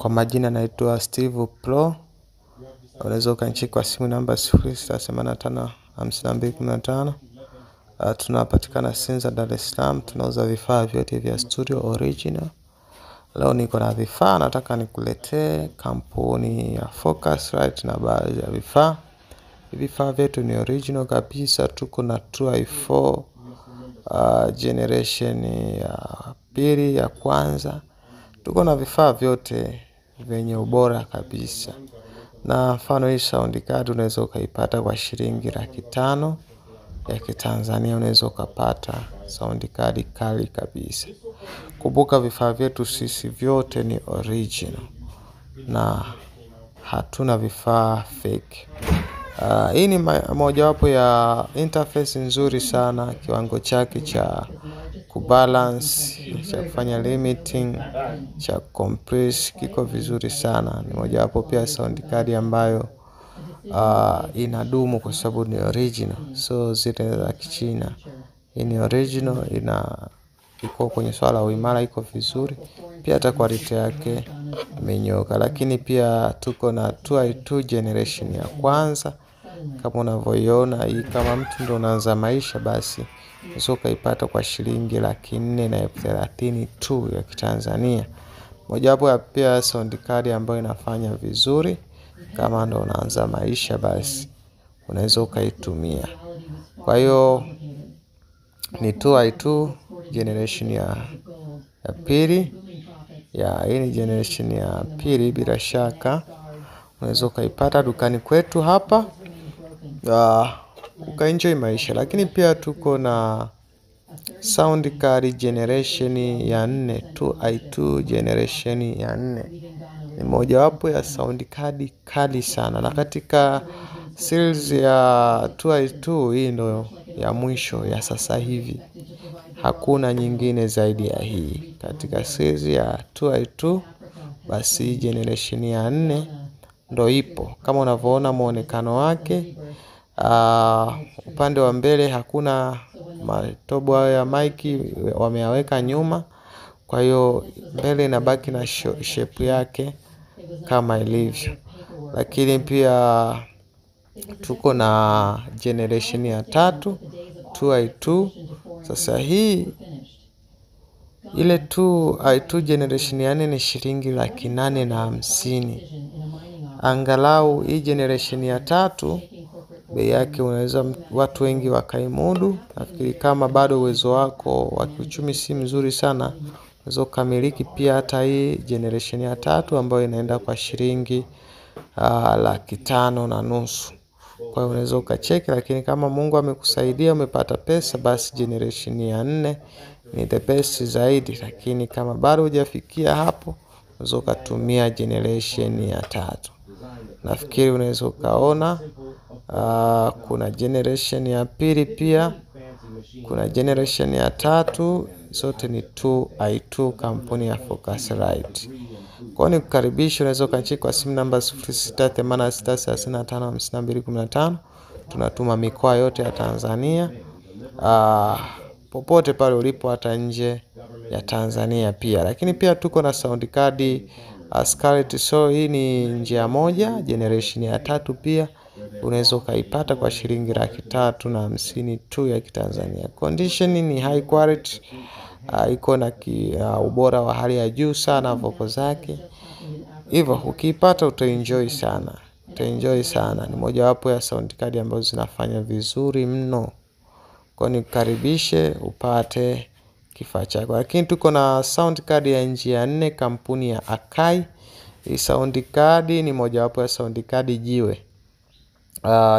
Kwa majina naitwa Steve Pro. Unaweza ukanicheki kwa simu namba 06855215. Tunapatikana Sinza, Dar es Salaam. Tunauza vifaa vyote vya studio original. Leo niko na vifaa nataka nikuletee, kampuni ya Focusrite na baadhi ya vifaa. Vifaa vyetu ni original kabisa. Tuko na 2i4 generation ya pili, ya kwanza. Tuko na vifaa vyote venye ubora kabisa. Na mfano hii sound card unaweza ukaipata kwa shilingi 500,000 ya Kitanzania. Unaweza ukapata sound card kali kabisa. Kumbuka vifaa vyetu sisi vyote ni original na hatuna vifaa fake. Hii ni moja wapo ya interface nzuri sana. Kiwango chake cha kubalance, cha kufanya limiting, cha compress kiko vizuri sana. Ni moja wapo pia sound card ambayo inadumu kwa sababu ni original, so zile za Kichina. Hii ni original, iko kwenye swala la uimara, iko vizuri. Pia hata quality yake imenyoka. Lakini pia tuko na 2i2 generation ya kwanza. Kama unavyoiona hii, kama mtu ndo unaanza maisha, basi unaweza ukaipata kwa shilingi 430,000 tu ya Kitanzania. Moja wapo ya pia sound card ambayo inafanya vizuri. Kama ndo unaanza maisha, basi unaweza ukaitumia. Kwa hiyo ni 2i2 generation ya pili. Hii ni generation ya pili, bila shaka unaweza ukaipata dukani kwetu hapa ukaenjoy maisha. Lakini pia tuko na sound card generation ya 4, 2i2 generation ya 4. Ni moja wapo ya sound card kali sana. Na katika series ya 2i2 hii ndo ya mwisho ya sasa hivi. Hakuna nyingine zaidi ya hii. Katika series ya 2i2 basi generation ya 4 ndo ipo. Kama unavyoona muonekano wake, upande wa mbele hakuna matobo ya mic, wameyaweka nyuma. Kwa hiyo mbele inabaki na shape yake kama ilivyo. Lakini pia tuko na generation ya 3, 2i2. Sasa hii ile 2i2 generation ya 4 ni shilingi 850,000. Angalau hii generation ya 3 bei yake unaweza watu wengi wakaimudu. Nafikiri kama bado uwezo wako wa kiuchumi si mzuri sana, unaweza kumiliki pia hata hii generation ya 3 ambayo inaenda kwa shilingi 550,000. Kwa hiyo unaweza ukacheki. Lakini kama Mungu amekusaidia umepata pesa, basi generation ya 4 ni the best zaidi. Lakini kama bado hujafikia hapo, unaweza ukatumia generation ya 3. Nafikiri unaweza ukaona kuna generation ya pili pia, kuna generation ya 3. Zote ni 2i2, kampuni ya Focusrite. Kwa hiyo nikukaribisha, unaweza ukanicheki kwa simu namba 0686355215. Tunatuma mikoa yote ya Tanzania. Popote pale ulipo, hata nje ya Tanzania pia. Lakini pia tuko na sound card Scarlett. So hii ni njia moja, generation ya 3 pia. Unaweza ukaipata kwa shilingi 350,000 tu ya Kitanzania. Condition ni high quality. Iko na ubora wa hali ya juu sana vocal zake. Hivyo ukiipata utaenjoy sana. Utaenjoy sana. Ni moja wapo ya sound card ambazo zinafanya vizuri mno. Kwa hiyo nikukaribishe upate kifaa chako. Lakini tuko na sound card ya njia 4, kampuni ya Akai. Hii sound card ni moja wapo ya sound card jiwe.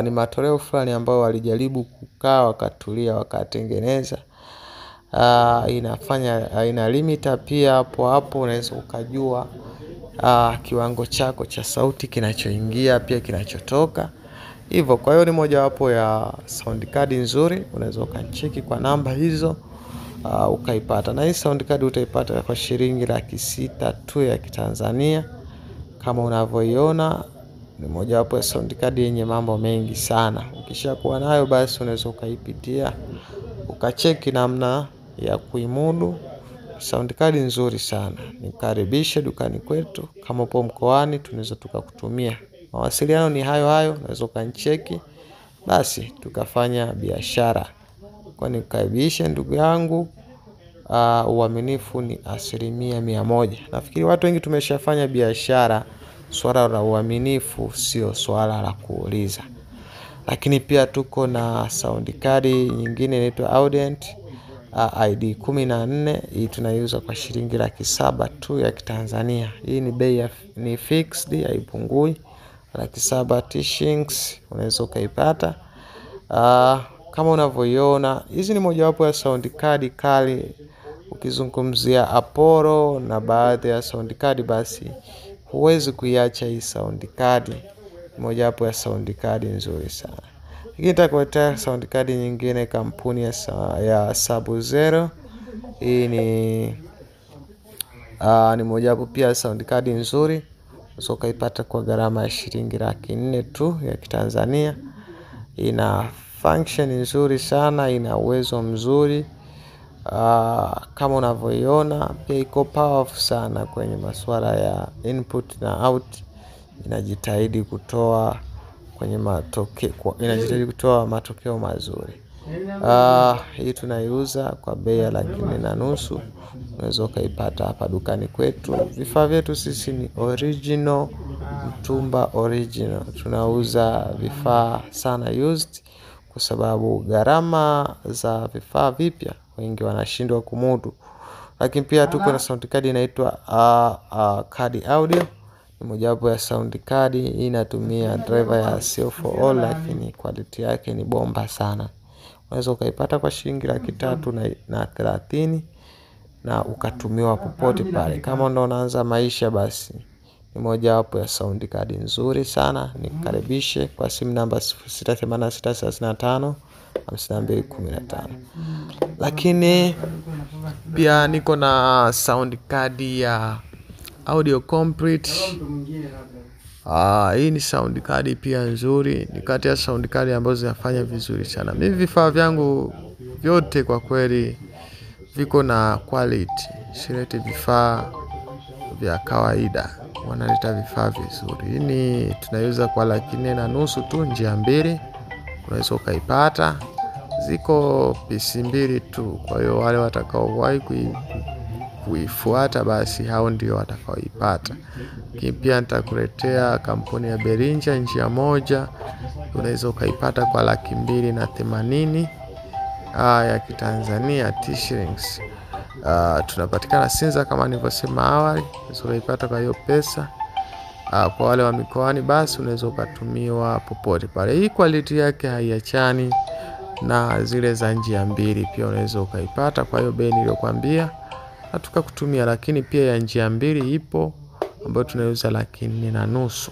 Ni matoleo fulani ambayo walijaribu kukaa wakatulia wakatengeneza. Ina limiter pia. Hapo unaweza ukajua kiwango chako cha sauti kinachoingia pia kinachotoka. Hivyo kwa hiyo ni moja wapo ya sound card nzuri. Unaweza ukacheki kwa namba hizo ukaipata. Na hii sound card utaipata kwa shilingi 600,000 tu ya Kitanzania. Kama unavyoiona ni moja wapo ya sound card yenye mambo mengi sana. Ukishakuwa nayo, basi unaweza ukaipitia ukacheki namna ya kuimudu sound card nzuri sana. Nikaribishe dukani kwetu. Kama upo mkoani tunaweza tukakutumia. Mawasiliano ni hayo hayo, unaweza ukanicheki. Basi tukafanya biashara. Kwa nikaribishe ndugu yangu. Uaminifu ni 100%. Nafikiri watu wengi tumeshafanya biashara. Swala la uaminifu sio swala la kuuliza. Lakini pia tuko na sound card nyingine inaitwa Audient ID 14. Hii tunaiuza kwa shilingi 700,000 tu ya Kitanzania. Hii ni bei ni fixed, haipungui. 700,000 shillings unaweza ukaipata. Kama unavyoiona, hizi ni mojawapo ya sound card kali. Ukizungumzia Apollo na baadhi ya sound card, basi huwezi kuiacha hii sound card. Mojawapo ya sound card nzuri sana. Lakini nitakuletea sound card nyingine kampuni ya Sub-Zero. Hii ni mojawapo pia sound card nzuri. Unaweza ukaipata kwa gharama ya shilingi 400,000 tu ya Kitanzania. Ina function nzuri sana, ina uwezo mzuri. Kama unavyoiona, pia iko powerful sana kwenye masuala ya input na out. Inajitahidi kutoa matokeo mazuri. Hii tunaiuza kwa bei ya 4,500,000. Unaweza ukaipata hapa dukani kwetu. Vifaa vyetu sisi ni original, mtumba original. Tunauza vifaa sana used kwa sababu gharama za vifaa vipya wengi wanashindwa kumudu. Lakini pia tuko na sound card inaitwa card audio. Ni mojawapo ya sound card. Inatumia driver ya CO4 lakini quality yake ni bomba sana. Unaweza ukaipata kwa shilingi 330,000 na ukatumiwa popote pale. Kama ndo unaanza maisha, basi ni mojawapo ya sound card nzuri sana. Nikaribishe kwa simu namba 0686355215. Lakini pia niko na sound card ya Audio Complete. Hii ni sound card pia nzuri. Ni kati ya sound card ambazo zinafanya vizuri sana. Mimi vifaa vyangu vyote kwa kweli viko na quality. Sileti vifaa vya kawaida, wanaleta vifaa vizuri. Hii tunaiuza kwa 4,500,000 tu, njia mbili. Unaweza ukaipata. Ziko pisi 2 tu. Kwa hiyo wale watakaowahi kuifuata, basi hao ndio watakaoipata. Pia nitakuletea kampuni ya Behringer njia moja. Unaweza ukaipata kwa 280,000 ya Kitanzania shillings. Tunapatikana Sinza kama nilivyosema awali. Unaweza ukaipata kwa hiyo pesa. Kwa wale wa mikoani, basi unaweza ukatumiwa popote pale. Hii quality yake haiachani na zile za njia mbili. Pia unaweza ukaipata kwa hiyo bei niliyokuambia na tukakutumia. Lakini pia ya njia mbili ipo ambayo tunauza 4,500,000.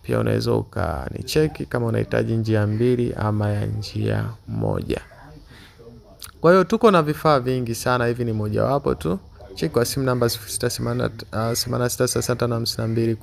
Pia unaweza ukanicheki kama unahitaji njia mbili ama ya njia moja. Kwa hiyo tuko na vifaa vingi sana. Hivi ni mojawapo tu. Cheki kwa simu namba 06866552.